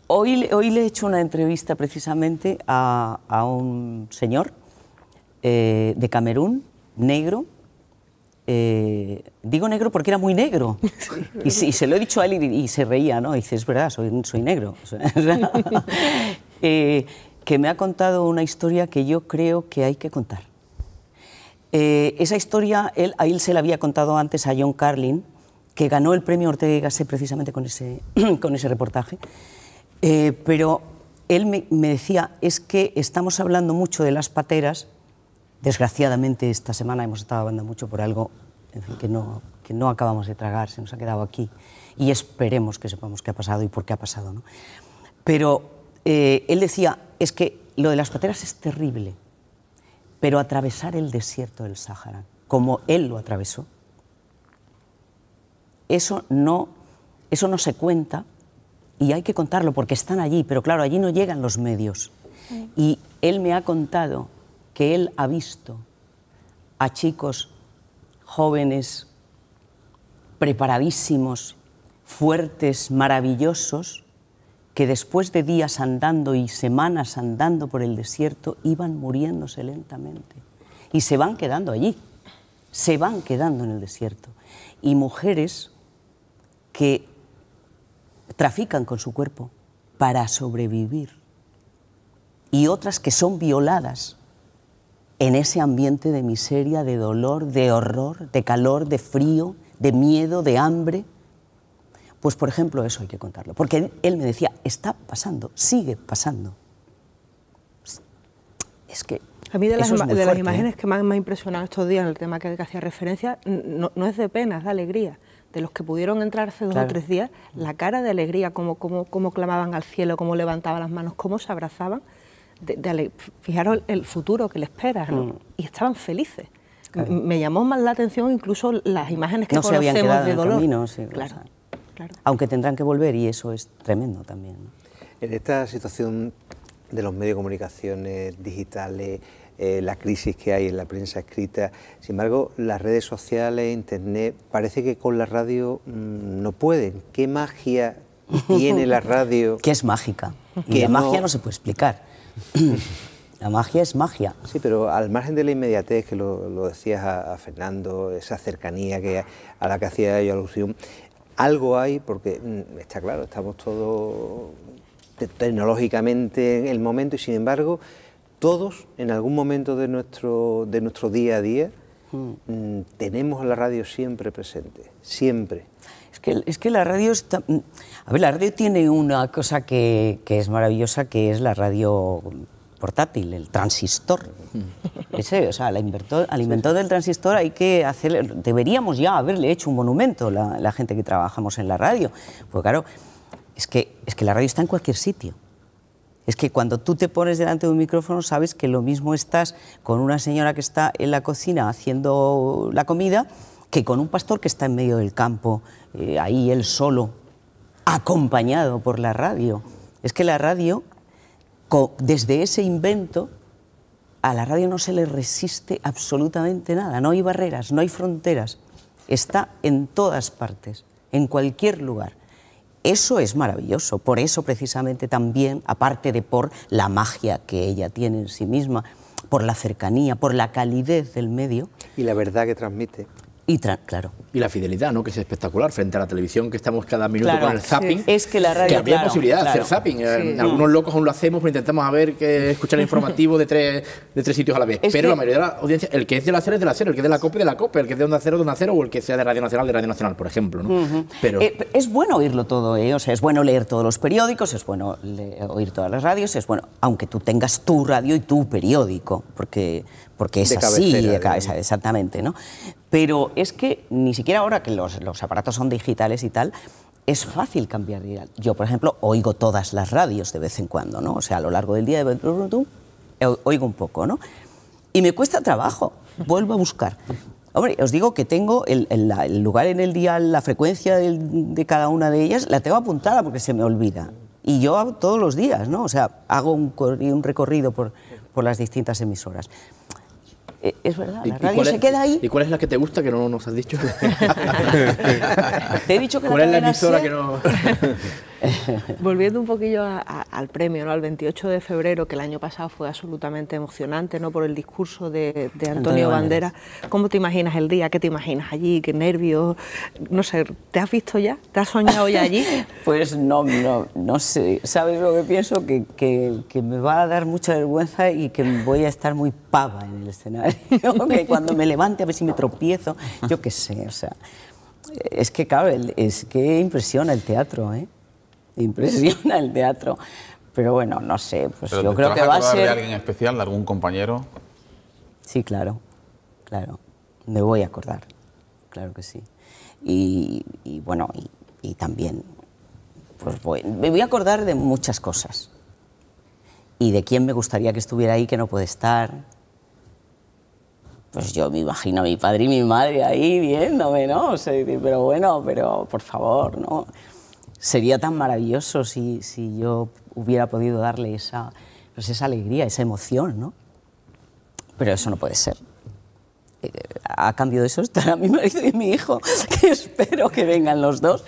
hoy le he hecho una entrevista precisamente a un señor de Camerún, negro. Digo negro porque era muy negro. Sí. Y se lo he dicho a él y se reía, ¿no? Y dice, es verdad, soy negro. Que me ha contado una historia que yo creo que hay que contar. Esa historia, a él se la había contado antes a John Carlin, que ganó el premio Ortega y Gasset precisamente con ese reportaje. Pero él me decía, es que estamos hablando mucho de las pateras. Desgraciadamente esta semana hemos estado hablando mucho por algo, en fin, que no acabamos de tragar, se nos ha quedado aquí, y esperemos que sepamos qué ha pasado y por qué ha pasado, ¿no? Pero él decía, es que lo de las pateras es terrible, pero atravesar el desierto del Sáhara, como él lo atravesó, eso no se cuenta, y hay que contarlo porque están allí, pero claro, allí no llegan los medios. Y él me ha contado que él ha visto a chicos jóvenes, preparadísimos, fuertes, maravillosos, que después de días andando y semanas andando por el desierto, iban muriéndose lentamente. Y se van quedando allí, se van quedando en el desierto. Y mujeres que trafican con su cuerpo para sobrevivir. Y otras que son violadas en ese ambiente de miseria, de dolor, de horror, de calor, de frío, de miedo, de hambre. Pues, por ejemplo, eso hay que contarlo. Porque él me decía, está pasando, sigue pasando. Es que a mí de las fuerte, imágenes que más me ha impresionado estos días en el tema que hacía referencia, no es de pena, es de alegría. De los que pudieron entrar hace 2 o 3 días, la cara de alegría, cómo clamaban al cielo, cómo levantaban las manos, cómo se abrazaban. Fijaros el futuro que les espera, ¿no? Y estaban felices. Claro. Me llamó más la atención incluso las imágenes que conocemos de dolor. Camino, sí, claro. Aunque tendrán que volver y eso es tremendo también, ¿no? En esta situación de los medios de comunicación digitales, la crisis que hay en la prensa escrita, sin embargo, las redes sociales, internet, parece que con la radio no pueden. ¿Qué magia tiene la radio? Que es mágica. Y la magia no se puede explicar. La magia es magia. Sí, pero al margen de la inmediatez, que lo decías a Fernando, esa cercanía a la que hacía yo alusión, algo hay, porque está claro, estamos todos tecnológicamente en el momento y sin embargo, todos en algún momento de nuestro día a día tenemos la radio siempre presente, siempre. Es que la radio está... A ver, la radio tiene una cosa que es maravillosa, que es la radio portátil, el transistor. Ese, o sea, al inventor del transistor hay que hacerle... Deberíamos ya haberle hecho un monumento la gente que trabajamos en la radio. Porque claro, es que la radio está en cualquier sitio. Es que cuando tú te pones delante de un micrófono sabes que lo mismo estás con una señora que está en la cocina haciendo la comida que con un pastor que está en medio del campo, ahí él solo, acompañado por la radio. Es que la radio, desde ese invento, a la radio no se le resiste absolutamente nada, no hay barreras, no hay fronteras, está en todas partes, en cualquier lugar. Eso es maravilloso, por eso precisamente también, aparte de por la magia que ella tiene en sí misma, por la cercanía, por la calidez del medio. Y la verdad que transmite. Claro. Y la fidelidad, ¿no? Que es espectacular frente a la televisión, que estamos cada minuto con el zapping. Sí. Es que la radio, que habría posibilidad de hacer zapping. Sí. Algunos locos aún lo hacemos, pero intentamos escuchar el informativo de tres sitios a la vez. Pero la mayoría de la audiencia, el que es de la SER es de la SER, el que es de la COPE de la COPE, el que es de Onda Cero de Onda Cero, o el que sea de Radio Nacional, por ejemplo, ¿no? Pero es bueno oírlo todo, ¿eh? O sea, es bueno leer todos los periódicos, es bueno oír todas las radios, es bueno, aunque tú tengas tu radio y tu periódico, porque es así, exactamente, ¿no? Pero es que ni siquiera ahora que los aparatos son digitales y tal, es fácil cambiar. Yo, por ejemplo, oigo todas las radios de vez en cuando, ¿no? O sea, a lo largo del día oigo un poco, ¿no? Y me cuesta trabajo, vuelvo a buscar. Hombre, os digo que tengo el lugar en el día, la frecuencia de cada una de ellas, la tengo apuntada porque se me olvida. Y yo hago todos los días, ¿no? O sea, hago un recorrido por las distintas emisoras. Es verdad, la radio se queda ahí. ¿Y cuál es la que te gusta que no nos has dicho? Te he dicho que ¿cuál es la emisora que no...? Volviendo un poquillo al premio, ¿no? Al 28 de febrero, que el año pasado fue absolutamente emocionante, ¿no? Por el discurso de Antonio Banderas. ¿Cómo te imaginas el día? ¿Qué te imaginas allí? ¿Qué nervios? No sé, ¿te has visto ya? ¿Te has soñado ya allí? Pues no sé. ¿Sabes lo que pienso? Que me va a dar mucha vergüenza y que voy a estar muy pava en el escenario. Que cuando me levante a ver si me tropiezo, yo qué sé, o sea... Es que, claro, es que impresiona el teatro, ¿eh? Impresiona el teatro. Pero bueno, no sé, pues ¿Pero yo creo que va a ser... ¿De alguien especial, de algún compañero? Sí, claro, claro. Me voy a acordar, claro que sí. Y bueno, y también, pues me voy a acordar de muchas cosas. Y de quién me gustaría que estuviera ahí, que no puede estar. Pues yo me imagino a mi padre y mi madre ahí viéndome, ¿no? O sea, pero bueno, pero por favor, ¿no? Sería tan maravilloso si yo hubiera podido darle esa alegría, esa emoción, ¿no? Pero eso no puede ser. A cambio de eso estará mi marido y mi hijo, que espero que vengan los dos,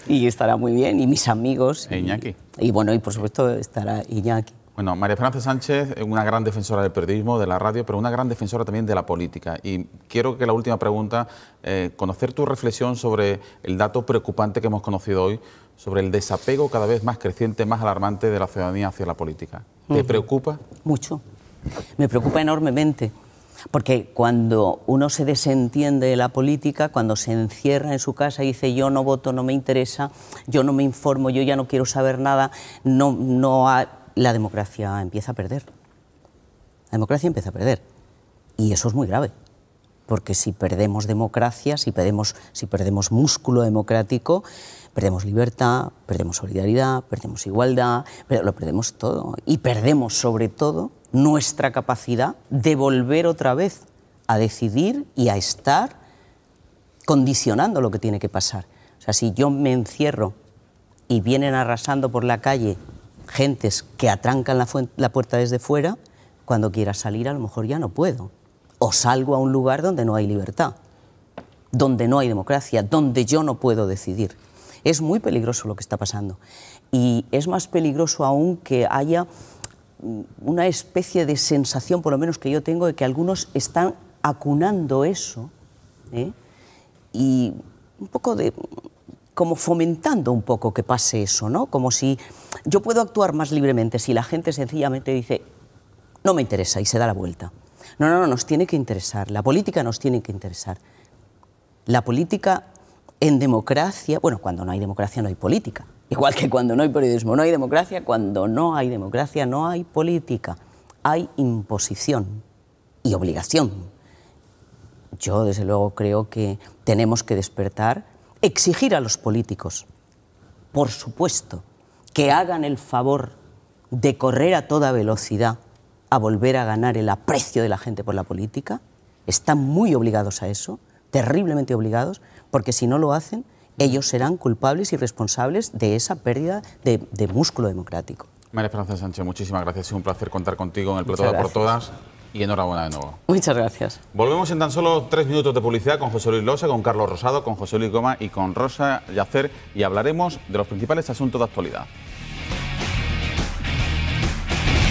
y estará muy bien, y mis amigos. E Iñaki. Y bueno, y por supuesto estará Iñaki. Bueno, María Esperanza Sánchez es una gran defensora del periodismo, de la radio, pero una gran defensora también de la política. Y quiero que la última pregunta, conocer tu reflexión sobre el dato preocupante que hemos conocido hoy, sobre el desapego cada vez más creciente, más alarmante de la ciudadanía hacia la política. ¿Te preocupa? Mucho. Me preocupa enormemente. Porque cuando uno se desentiende de la política, cuando se encierra en su casa y dice yo no voto, no me interesa, yo no me informo, yo ya no quiero saber nada, la democracia empieza a perder. La democracia empieza a perder. Y eso es muy grave. Porque si perdemos democracia, si perdemos músculo democrático, perdemos libertad, perdemos solidaridad, perdemos igualdad, pero lo perdemos todo. Y perdemos sobre todo nuestra capacidad de volver otra vez a decidir y a estar condicionando lo que tiene que pasar. O sea, si yo me encierro y vienen arrasando por la calle gentes que atrancan la puerta desde fuera, cuando quiera salir a lo mejor ya no puedo. O salgo a un lugar donde no hay libertad, donde no hay democracia, donde yo no puedo decidir. Es muy peligroso lo que está pasando. Y es más peligroso aún que haya una especie de sensación, por lo menos que yo tengo, de que algunos están acunando eso, y un poco de... como fomentando un poco que pase eso, ¿no? Como si yo puedo actuar más libremente si la gente sencillamente dice no me interesa y se da la vuelta. No, nos tiene que interesar, la política nos tiene que interesar. La política en democracia, bueno, cuando no hay democracia no hay política, igual que cuando no hay periodismo no hay democracia, cuando no hay democracia no hay política, hay imposición y obligación. Yo desde luego creo que tenemos que despertar, exigir a los políticos, por supuesto, que hagan el favor de correr a toda velocidad a volver a ganar el aprecio de la gente por la política. Están muy obligados a eso, terriblemente obligados, porque si no lo hacen, ellos serán culpables y responsables de esa pérdida de músculo democrático. María Esperanza Sánchez, muchísimas gracias. Es un placer contar contigo en el Plató de Por Todas. Y enhorabuena de nuevo. Muchas gracias. Volvemos en tan solo 3 minutos de publicidad con José Luis Losa, con Carlos Rosado, con José Luis Goma y con Rosa Yacer, y hablaremos de los principales asuntos de actualidad.